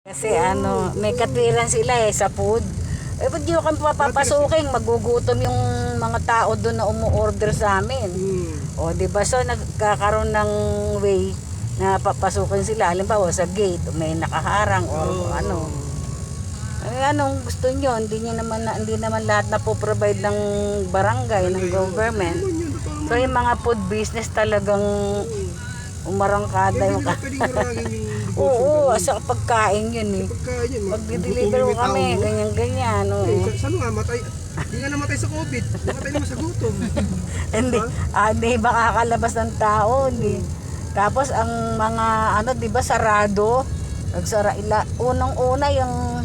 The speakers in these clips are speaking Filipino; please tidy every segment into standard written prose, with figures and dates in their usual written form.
Kasi ano, may katwiran sila sa food. Ba't di kami papapasukin? Magugutom yung mga tao doon na umu-order sa amin. O, di ba? So, nagkakaroon ng way na papasukin sila. Halimbawa, sa gate, may nakaharang o ano. Anong gusto nyo? Hindi naman lahat na po provide ng barangay, ng government. So, yung mga food business talagang umarangkada yung oo, sa pagkain yun Mag-deliver kami, ganyan-ganyan. Saan nga matay? Hindi nga namatay sa COVID. Namatay naman sa gutom. Hindi ba kakalabas ng tao? Hindi. Tapos ang mga di ba sarado? Nagsara unang-una yung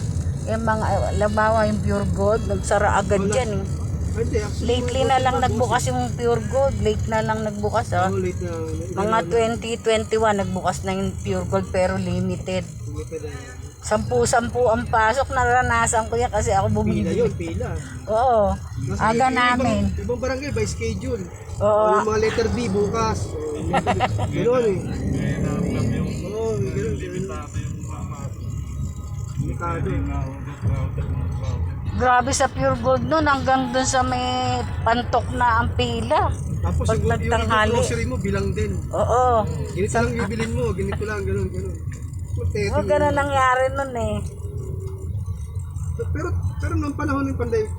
mga labawa yung Pure Gold, nagsara agad yan Lately na lang nagbukas yung Pure Gold. Late na lang nagbukas late na. Mga 2021 nagbukas na yung Pure Gold pero limited. 10 ang pasok. Naranasan ko yan kasi ako bumili. Pila. Oo. Aga namin. Ibang barangay by schedule. Oo. Yung mga letter B bukas. Ganoon Oo, ganoon. Grabe sa Pure Gold nun, hanggang dun sa may pantok na ang pila. Tapos pag yung grocery mo bilang din. Oo. Ganito lang bibilin mo, ganito lang, ganun. Ganun nangyari nun Pero nung panahon ng pandemic,